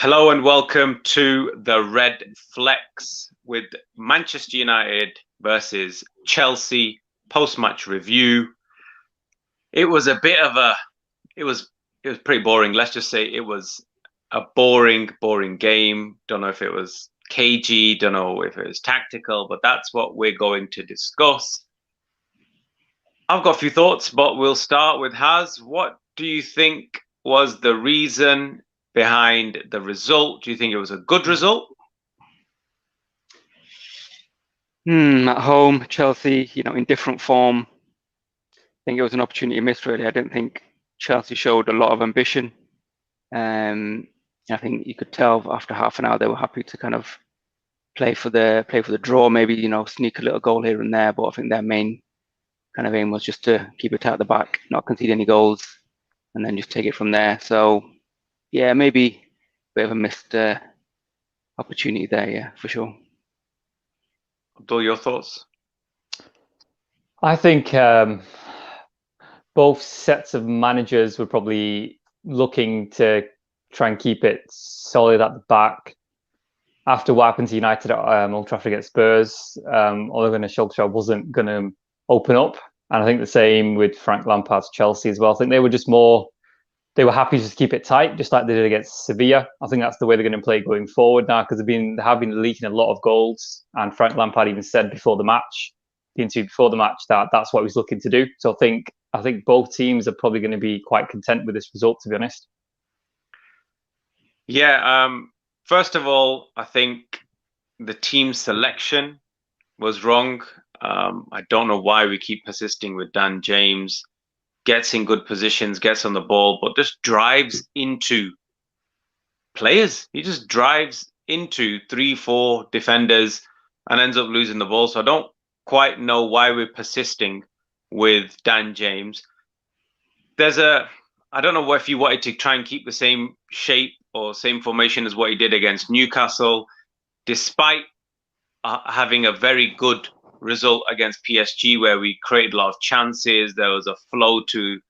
Hello and welcome to the Redflex with Manchester United versus Chelsea post-match review. It was a bit of a, it was pretty boring. Let's just say it was a boring game. Don't know if it was cagey, don't know if it was tactical, but that's what we're going to discuss. I've got a few thoughts, but we'll start with Haz. What do you think was the reason behind the result? Do you think it was a good result? At home, Chelsea, in different form. I think it was an opportunity missed, really. I didn't think Chelsea showed a lot of ambition. I think you could tell after half an hour they were happy to kind of play for the draw, maybe, sneak a little goal here and there. But I think their main kind of aim was just to keep it at the back, not concede any goals, and then just take it from there. So, yeah, maybe a bit of a missed opportunity there, yeah, for sure. Abdul, your thoughts? I think both sets of managers were probably looking to try and keep it solid at the back. After what happened to United at Old Trafford against Spurs, Ole Gunnar Solskjaer wasn't going to open up. And I think the same with Frank Lampard's Chelsea as well. I think they were just they were happy just to keep it tight, just like they did against Sevilla. I think that's the way they're going to play going forward now, because they have been leaking a lot of goals. And Frank Lampard even said before the match, the interview before the match, that that's what he's looking to do. So I think both teams are probably going to be quite content with this result, to be honest. Yeah. First of all, I think the team selection was wrong. I don't know why we keep persisting with Dan James. Gets in good positions, gets on the ball, but just drives into players. He just drives into 3-4 defenders and ends up losing the ball. So I don't quite know why we're persisting with Dan James. I don't know if he wanted to try and keep the same shape or same formation as what he did against Newcastle, despite having a very good result against PSG where we created a lot of chances. There was a flow to,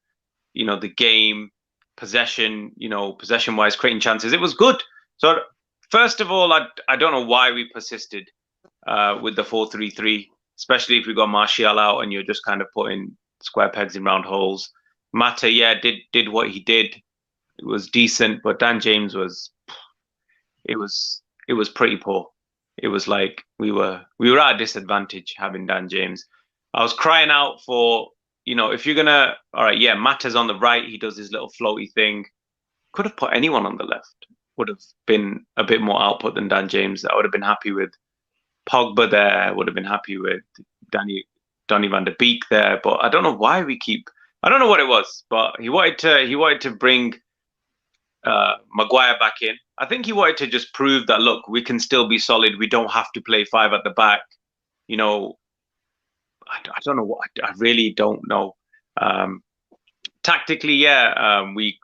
the game, possession wise, creating chances. It was good. So first of all, I don't know why we persisted with the 4-3-3, especially if we got Martial out and you're just kind of putting square pegs in round holes. Mata, yeah, did what he did. It was decent, but Dan James it was pretty poor. It was like we were at a disadvantage having Dan James. I was crying out for, if you're gonna, all right, yeah, Mata's on the right, he does his little floaty thing. Could have put anyone on the left. Would have been a bit more output than Dan James. I would have been happy with Pogba there. Would have been happy with Donny van de Beek there. But I don't know why I don't know what it was, but he wanted to bring Maguire back in. I think he wanted to just prove that, look, we can still be solid. We don't have to play five at the back. I don't know I really don't know. Tactically, yeah, we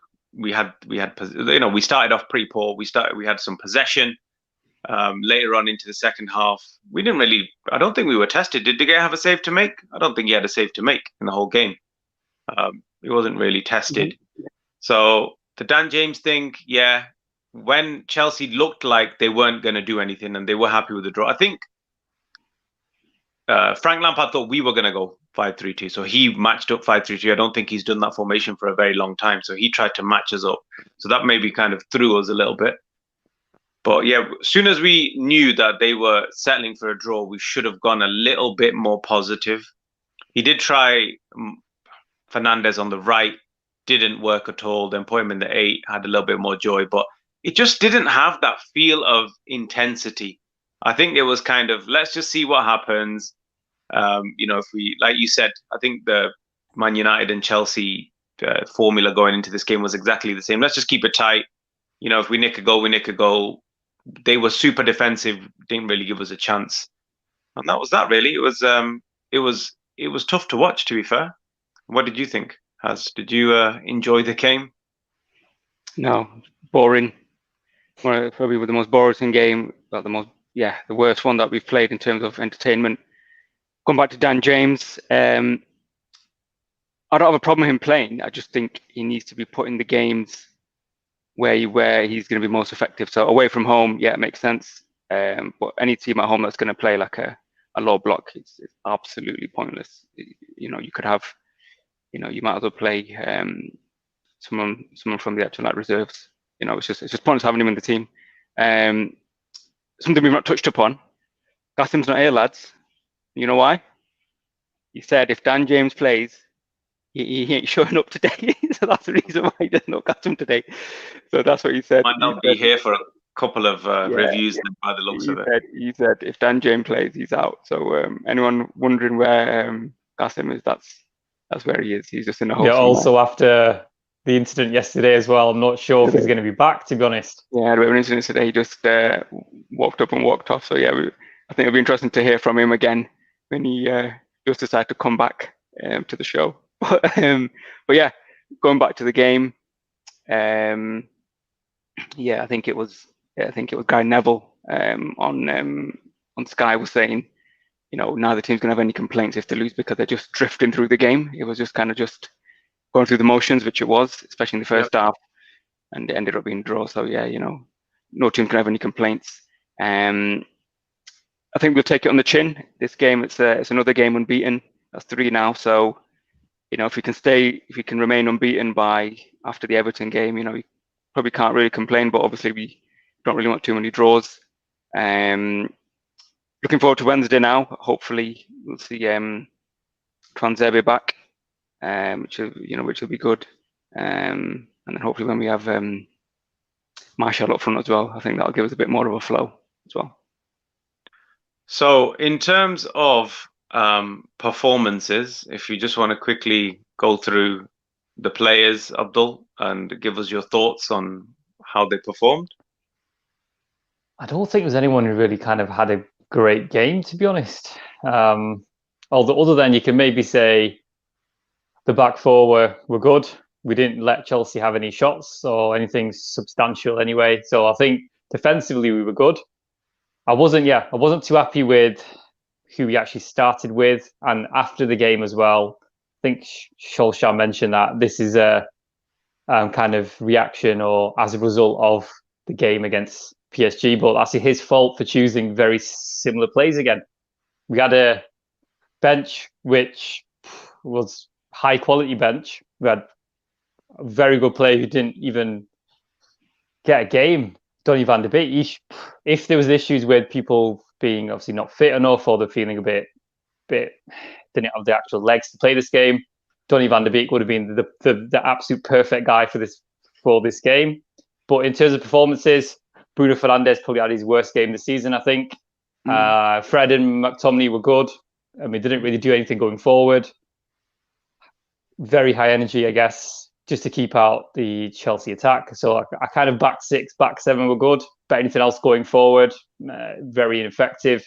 had we started off pretty poor. We had some possession. Later on into the second half, we didn't really. I don't think we were tested. Did De Gea have a save to make? I don't think he had a save to make in the whole game. He wasn't really tested. Mm-hmm. So the Dan James thing, yeah. When Chelsea looked like they weren't going to do anything and they were happy with the draw, I think Frank Lampard thought we were going to go 5-3-2. So he matched up 5-3-2. I don't think he's done that formation for a very long time. So he tried to match us up. So that maybe kind of threw us a little bit. But yeah, as soon as we knew that they were settling for a draw, we should have gone a little bit more positive. He did try Fernandes on the right, didn't work at all. Then put him in the 8, had a little bit more joy. But it just didn't have that feel of intensity. I think it was kind of, let's just see what happens. If we, like you said, I think the Man United and Chelsea formula going into this game was exactly the same. Let's just keep it tight. If we nick a goal, we nick a goal. They were super defensive, didn't really give us a chance. And that was that, really. It was tough to watch, to be fair. What did you think, Haz? Did you enjoy the game? No, boring. Probably the most boring game, the worst one that we've played in terms of entertainment. Going back to Dan James, I don't have a problem with him playing. I just think he needs to be put in the games where he's going to be most effective. So away from home, yeah, it makes sense. But any team at home that's going to play like a low block, it's absolutely pointless. You know, you could have, you know, you might as well play someone from the actual like reserves. You know, it's just pointless having him in the team. Something we've not touched upon. Gassim's not here, lads. You know why? He said if Dan James plays, he ain't showing up today. So that's the reason why he doesn't look at him today. So that's what he said. Might not be here for a couple of reviews by the looks of it. He said if Dan James plays, he's out. So anyone wondering where Gassim is, that's where he is. He's just in the hole. Yeah, also after the incident yesterday as well, I'm not sure if he's going to be back, to be honest. Yeah, there was an incident today. He just walked up and walked off. So yeah, I think it'll be interesting to hear from him again when he does decide to come back to the show. But yeah, going back to the game, I think it was Guy Neville on Sky was saying, you know, neither team's gonna have any complaints if they lose because they're just drifting through the game. It was just kind of just going through the motions, which it was, especially in the first half, and it ended up being a draw. So yeah, you know, no team can have any complaints. I think we'll take it on the chin. This game, it's another game unbeaten. That's 3 now. So, you know, if we can remain unbeaten by after the Everton game, you know, we probably can't really complain. But obviously, we don't really want too many draws. Looking forward to Wednesday now. Hopefully, we'll see Tranzebe back, which will be good. And then hopefully when we have Marshall up front as well, I think that'll give us a bit more of a flow as well. So in terms of performances, if you just want to quickly go through the players, Abdul, and give us your thoughts on how they performed. I don't think there's anyone who really kind of had a great game, to be honest. Other than you can maybe say the back four were good. We didn't let Chelsea have any shots or anything substantial anyway. So I think defensively we were good. I wasn't too happy with who we actually started with. And after the game as well, I think Solskjaer mentioned that this is a kind of reaction or as a result of the game against PSG, but that's his fault for choosing very similar plays again. We had a bench which was high quality bench. We had a very good player who didn't even get a game. Donny van de Beek. If there was issues with people being obviously not fit enough or they're feeling a bit didn't have the actual legs to play this game, Donny van de Beek would have been the absolute perfect guy for this game. But in terms of performances, Bruno Fernandes probably had his worst game this season, I think. Fred and McTominay were good. I mean, didn't really do anything going forward. Very high energy, I guess, just to keep out the Chelsea attack. So I kind of back 6, back 7 were good. But anything else going forward, very ineffective.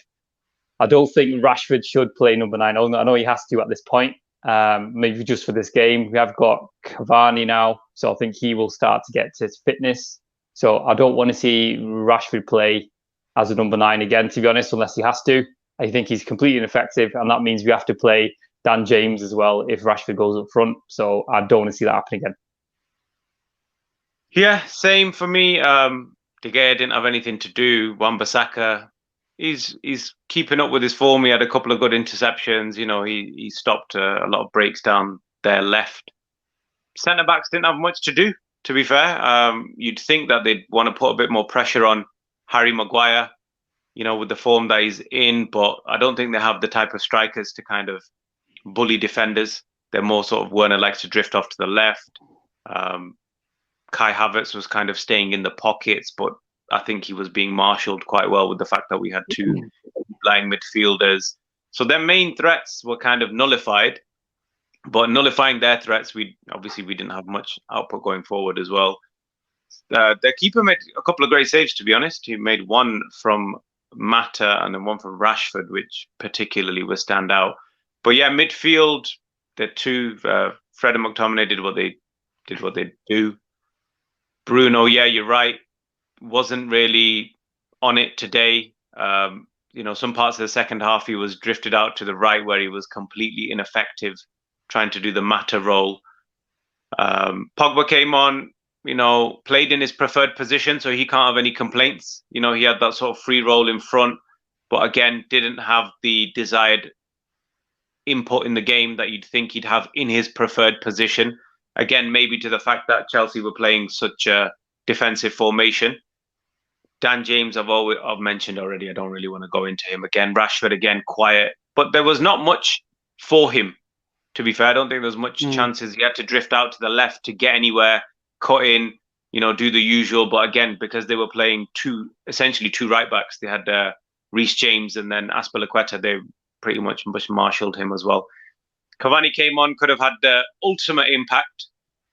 I don't think Rashford should play number 9. I know he has to at this point. Maybe just for this game. We have got Cavani now, so I think he will start to get to his fitness. So I don't want to see Rashford play as a number 9 again, to be honest, unless he has to. I think he's completely ineffective, and that means we have to play Dan James as well if Rashford goes up front. So I don't want to see that happen again. Yeah, same for me. De Gea didn't have anything to do. Wan-Bissaka, he's keeping up with his form. He had a couple of good interceptions. You know, he stopped a lot of breaks down their left. Centre backs didn't have much to do, to be fair. You'd think that they'd want to put a bit more pressure on Harry Maguire, you know, with the form that he's in, but I don't think they have the type of strikers to kind of bully defenders. They're more sort of Werner likes to drift off to the left. Kai Havertz was kind of staying in the pockets, but I think he was being marshaled quite well with the fact that we had 2 blind midfielders. So their main threats were kind of nullified, but nullifying their threats, we didn't have much output going forward as well. Their keeper made a couple of great saves, to be honest. He made one from Mata and then one from Rashford, which particularly was stand out. But yeah, midfield, the 2, Fred and McTominay did what they do. Bruno, yeah, you're right, wasn't really on it today. You know, some parts of the second half he was drifted out to the right where he was completely ineffective trying to do the Mata role. Pogba came on. played in his preferred position, so he can't have any complaints. He had that sort of free role in front, but again, didn't have the desired input in the game that you'd think he'd have in his preferred position. Again, maybe to the fact that Chelsea were playing such a defensive formation. Dan James, I've mentioned already. I don't really want to go into him again. Rashford, again, quiet. But there was not much for him, to be fair. I don't think there was much chances. He had to drift out to the left to get anywhere, cut in, do the usual. But again, because they were playing essentially two right-backs, they had Reece James and then Azpilicueta. They pretty much marshaled him as well. Cavani came on, could have had the ultimate impact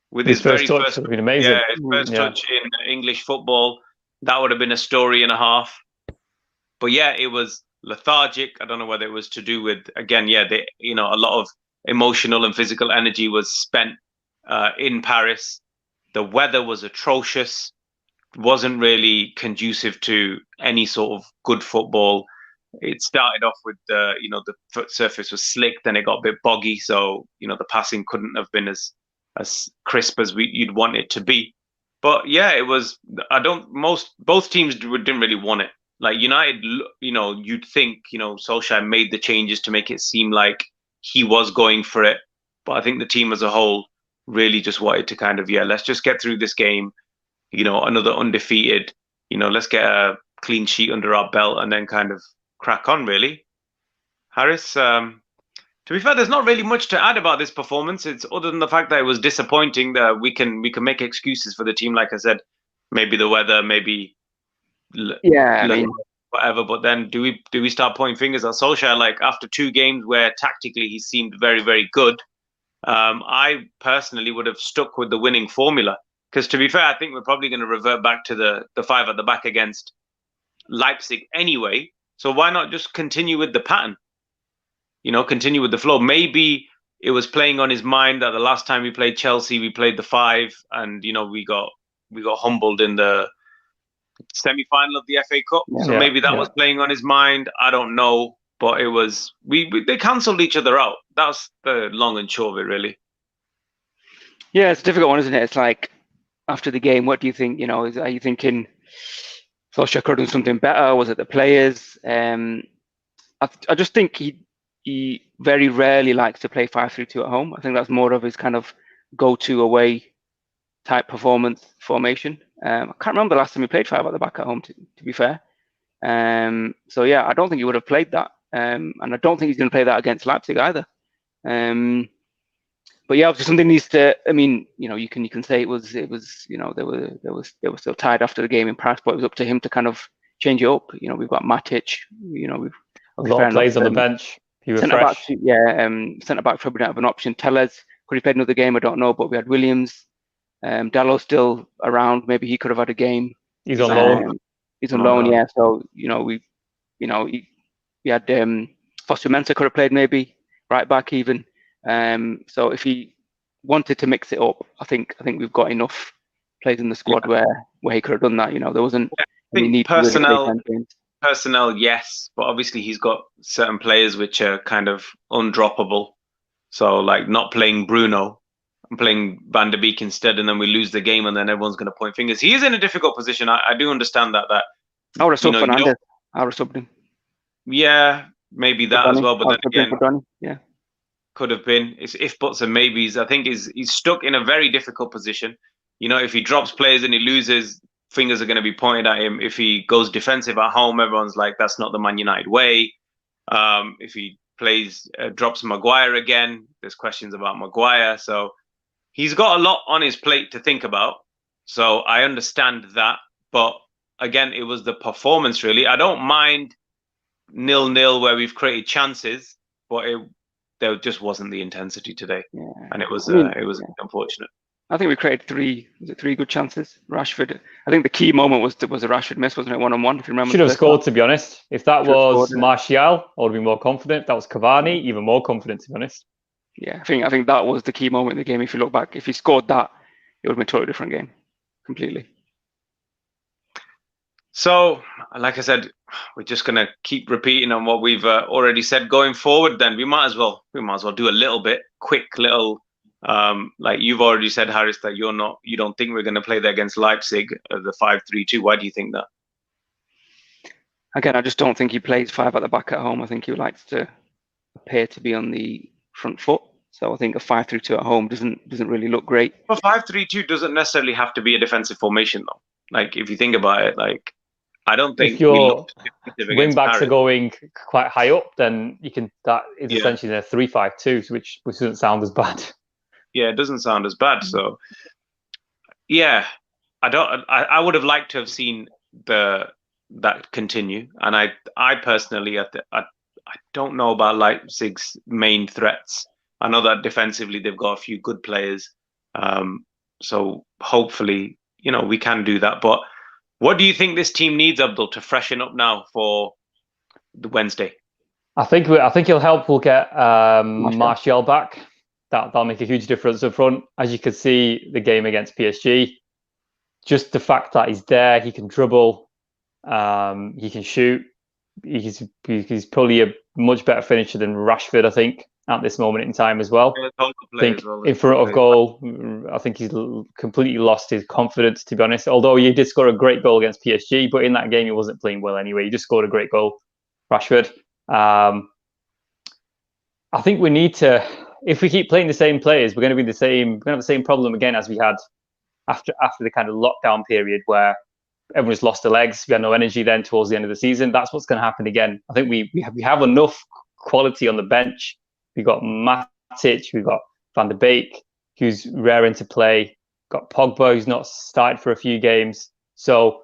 with his first very touch. first, Would have been amazing. Yeah, his first touch in English football. That would have been a story and a half. But yeah, it was lethargic. I don't know whether it was to do with, again, a lot of emotional and physical energy was spent in Paris. The weather was atrocious. Wasn't really conducive to any sort of good football. It started off with the foot surface was slick, then it got a bit boggy, so the passing couldn't have been as crisp as you'd want it to be. But yeah, it was. Both teams didn't really want it. Like United, you'd think Solskjaer made the changes to make it seem like he was going for it, but I think the team as a whole really just wanted to kind of let's just get through this game. Another undefeated. Let's get a clean sheet under our belt and then kind of crack on, really. Harris, to be fair, there's not really much to add about this performance. It's other than the fact that it was disappointing. That we can make excuses for the team, like I said, maybe the weather, maybe whatever. But then do we start pointing fingers at Solskjaer? Like after 2 games where tactically he seemed very, very good, I personally would have stuck with the winning formula. Because to be fair, I think we're probably going to revert back to the 5 at the back against Leipzig anyway. So why not just continue with the pattern? Continue with the flow. Maybe it was playing on his mind that the last time we played Chelsea, we played the 5, and we got humbled in the semi-final of the FA Cup. So maybe that was playing on his mind. I don't know, but it was they cancelled each other out. That's the long and short of it, really. Yeah, it's a difficult one, isn't it? It's like after the game, what do you think? Are you thinking Solskjaer could have done something better? Was it the players? I just think he very rarely likes to play 5-3-2 at home. I think that's more of his kind of go-to away type performance formation. I can't remember the last time he played 5 at the back at home, to be fair. So yeah, I don't think he would have played that. And I don't think he's going to play that against Leipzig either. But yeah, obviously something needs to. I mean, you can say it was. They were still tired after the game in Paris, but it was up to him to kind of change it up. We've got Matic. We've a lot of plays on the bench. He was fresh. Centre back probably don't have an option. Tellez, could he played another game? I don't know, but we had Williams. Dalot's still around. Maybe he could have had a game. He's on loan. He's on loan, yeah. So he had Foster Mensah could have played maybe right back even. So if he wanted to mix it up, I think we've got enough players in the squad where he could have done that. There wasn't any need personnel, yes, but obviously he's got certain players which are kind of undroppable. So like not playing Bruno and playing Van der Beek instead, and then we lose the game, and then everyone's going to point fingers. He is in a difficult position. I do understand that. I would have subbed Fernandes. I would have subbed him. Yeah, maybe that as well. But then again, could have been. It's if buts and maybes. I think he's stuck in a very difficult position. If he drops players and he loses, fingers are going to be pointed at him. If he goes defensive at home, everyone's like, that's not the Man United way. If he drops Maguire again, there's questions about Maguire. So he's got a lot on his plate to think about. So I understand that. But again, it was the performance, really. I don't mind 0-0 where we've created chances, but there just wasn't the intensity today. Yeah. And it was unfortunate. I think we created 3 good chances. Rashford, I think the key moment was a Rashford miss, wasn't it? 1-on-1, if you remember. Should have scored, to be honest. If that was Martial, I would have been more confident. If that was Cavani, even more confident, to be honest. Yeah, I think that was the key moment in the game. If you look back, if he scored that, it would have been a totally different game, completely. So, like I said, we're just going to keep repeating on what we've already said going forward. Then we might as well do a little bit quick little Like you've already said, Harris, that you don't think we're going to play there against Leipzig, the 5-3-2. Why do you think that? Again, I just don't think he plays 5 at the back at home. I think he likes to appear to be on the front foot. So I think a 5-3-2 at home doesn't really look great. But 5-3-2 doesn't necessarily have to be a defensive formation, though. Like if you think about it, like I don't think if your wing backs Paris are going quite high up, then you can. That is essentially a 3-5-2, which doesn't sound as bad. Yeah, it doesn't sound as bad. So yeah, I would have liked to have seen that continue, and I personally I don't know about Leipzig's main threats. I know that defensively they've got a few good players, so hopefully we can do that. But what do you think this team needs, Abdul, to freshen up now for the Wednesday? I think he'll help. We'll get Martial back. That'll make a huge difference up front. As you could see, the game against PSG, just the fact that he's there, he can dribble, he can shoot. He's probably a much better finisher than Rashford, I think, at this moment in time as well. I think in front of goal, I think he's completely lost his confidence, to be honest. Although he did score a great goal against PSG, but in that game he wasn't playing well anyway. He just scored a great goal, Rashford. I think we need to, if we keep playing the same players, we're going to be the same. We're going to have the same problem again as we had after the kind of lockdown period where everyone's lost their legs. We had no energy then towards the end of the season. That's what's going to happen again. I think we have enough quality on the bench. We've got Matic, we've got Van der Beek, who's raring to play. Got Pogba, who's not started for a few games. So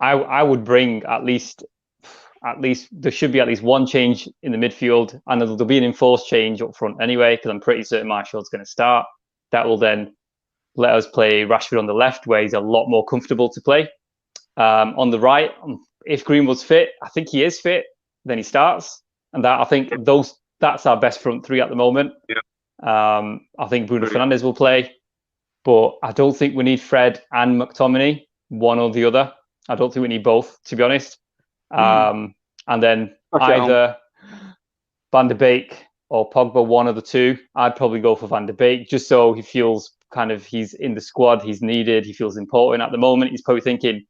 I would bring at least there should be at least one change in the midfield, and there'll be an enforced change up front anyway, because I'm pretty certain Martial's going to start. That will then let us play Rashford on the left, where he's a lot more comfortable to play. On the right, if Greenwood's fit, I think he is fit, then he starts. And I think that's our best front three at the moment. Yeah. I think Bruno Fernandes will play, but I don't think we need Fred and McTominay, one or the other. I don't think we need both, to be honest. And then either Van der Beek or Pogba, one of the two. I'd probably go for Van der Beek, just so he feels he's in the squad, he's needed, he feels important at the moment. He's probably thinking,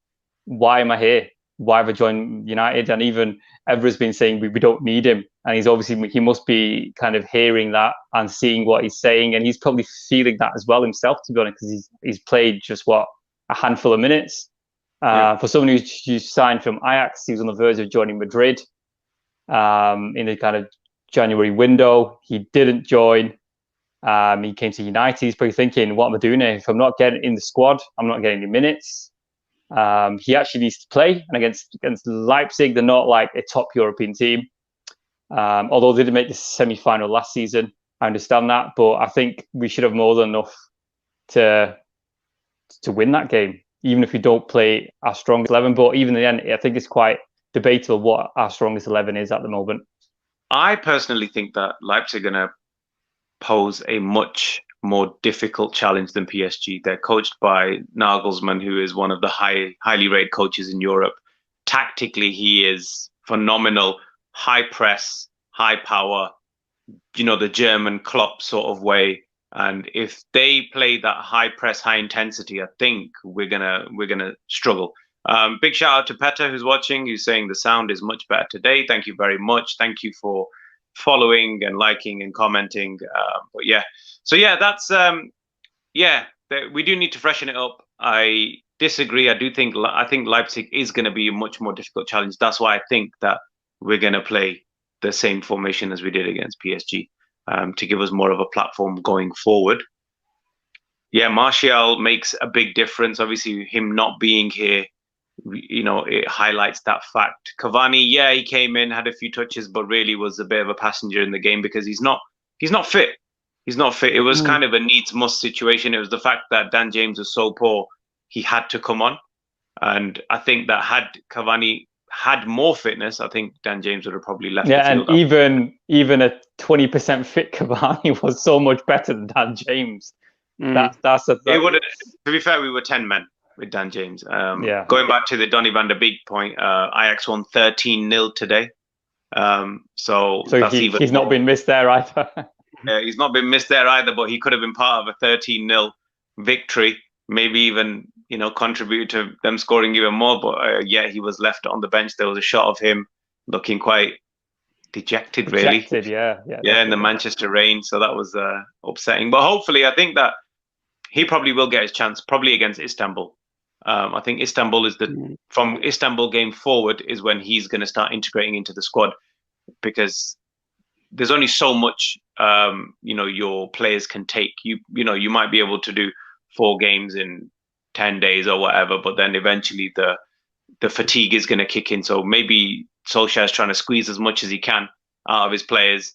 why am I here? Why have I joined United? And even Evra's been saying we don't need him. And he must be kind of hearing that and seeing what he's saying. And he's probably feeling that as well himself, to be honest, because he's played just a handful of minutes. For someone who's signed from Ajax, he was on the verge of joining Madrid in the kind of January window. He didn't join. He came to United. He's probably thinking, what am I doing here? If I'm not getting in the squad, I'm not getting any minutes. He actually needs to play. And against Leipzig, they're not like a top European team. Although they did make the semi-final last season. I understand that. But I think we should have more than enough to win that game, even if we don't play our strongest 11. But even then, I think it's quite debatable what our strongest 11 is at the moment. I personally think that Leipzig are going to pose a much more difficult challenge than PSG. They're coached by Nagelsmann, who is one of the highly rated coaches in Europe. Tactically, he is phenomenal. High press, high power, the German Klopp sort of way. And if they play that high press, high intensity, I think we're gonna struggle. Big shout out to Petter, who's watching, who's saying the sound is much better today. Thank you very much. Thank you for following and liking and commenting. But yeah, so yeah, that's we do need to freshen it up. I disagree. I think Leipzig is going to be a much more difficult challenge. That's why I think that we're going to play the same formation as we did against PSG, to give us more of a platform going forward. Yeah, Martial makes a big difference. Obviously, him not being here, it highlights that fact. Cavani, yeah, he came in, had a few touches, but really was a bit of a passenger in the game because he's not fit. He's not fit. It was kind of a needs must situation. It was the fact that Dan James was so poor, he had to come on. And I think that had Cavani had more fitness, I think Dan James would have probably left. Yeah, and even a 20% fit Cavani was so much better than Dan James. That's it would have, to be fair, we were 10 men with Dan James. Going back to the Donny van der Beek point, Ajax won 13-0 today. So that's he's not been missed there either. He's not been missed there either, but he could have been part of a 13-0 victory, maybe even, contributed to them scoring even more. But yeah, he was left on the bench. There was a shot of him looking quite dejected, really. Yeah, in the Manchester rain. So that was upsetting. But hopefully, I think that he probably will get his chance, probably against Istanbul. I think Istanbul is from Istanbul game forward is when he's going to start integrating into the squad, because there's only so much your players can take. You might be able to do 4 games in 10 days or whatever, but then eventually the fatigue is going to kick in. So maybe Solskjaer is trying to squeeze as much as he can out of his players,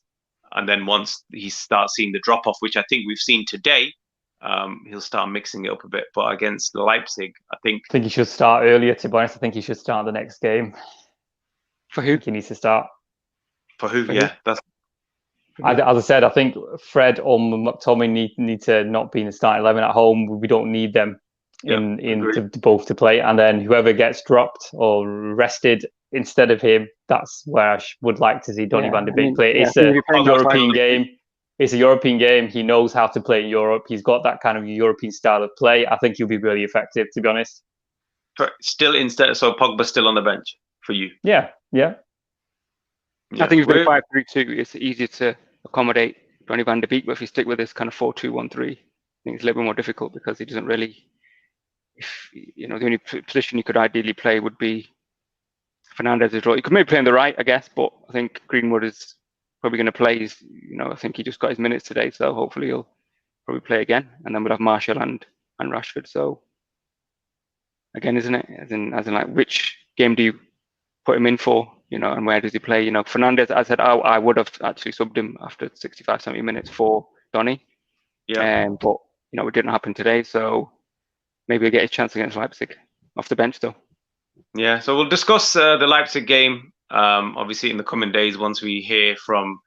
and then once he starts seeing the drop off, which I think we've seen today, he'll start mixing it up a bit. But against Leipzig, I think he should start earlier. To be honest, I think he should start the next game. For who? He needs to start. For who? Yeah, that's. As I said, I think Fred or McTominay need to not be in the starting 11 at home. We don't need them to both to play. And then whoever gets dropped or rested instead of him, that's where I would like to see Donny van de Beek play. It's a European game. It's a European game. He knows how to play in Europe. He's got that kind of European style of play. I think he'll be really effective, to be honest. So Pogba's still on the bench for you? Yeah. I think if we 5-3-2, it's easier to accommodate Donny van de Beek, but if you stick with this kind of 4-2-1-3, I think it's a little bit more difficult, because he doesn't really, the only position he could ideally play would be Fernandez's role. He could maybe play on the right, I guess, but I think Greenwood is probably going to play. I think he just got his minutes today, so hopefully he'll probably play again, and then we'll have Martial and Rashford. So again, isn't it? As in like, which game do you put him in for? And where does he play? Fernandez, I said I would have actually subbed him after 65, 70 minutes for Donny. Yeah. But it didn't happen today, so maybe he'll get his chance against Leipzig off the bench though. Yeah, so we'll discuss the Leipzig game obviously in the coming days once we hear from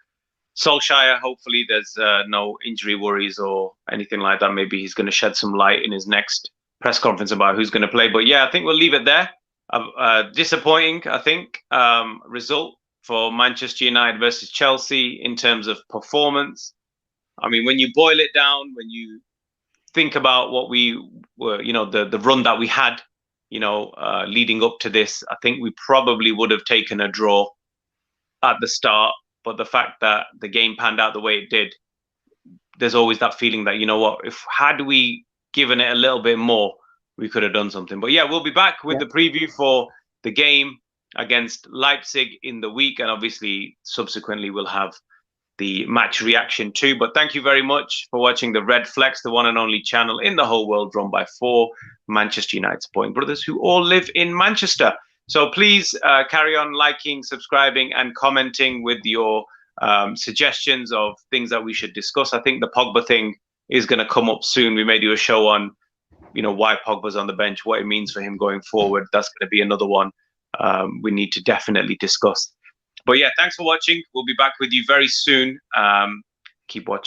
Solskjaer. Hopefully there's no injury worries or anything like that. Maybe he's going to shed some light in his next press conference about who's going to play. But yeah, I think we'll leave it there. Disappointing, I think, result for Manchester United versus Chelsea in terms of performance. I mean, when you boil it down, when you think about what we were, the run that we had, leading up to this, I think we probably would have taken a draw at the start. But the fact that the game panned out the way it did, there's always that feeling that, had we given it a little bit more, we could have done something. But yeah, we'll be back with the preview for the game against Leipzig in the week, and obviously subsequently we'll have the match reaction too. But thank you very much for watching the Redflex, the one and only channel in the whole world run by 4 Manchester United supporting brothers who all live in Manchester. So please carry on liking, subscribing and commenting with your suggestions of things that we should discuss. I think the Pogba thing is going to come up soon. We may do a show on why Pogba's on the bench, what it means for him going forward. That's going to be another one we need to definitely discuss. But yeah, thanks for watching. We'll be back with you very soon. Keep watching.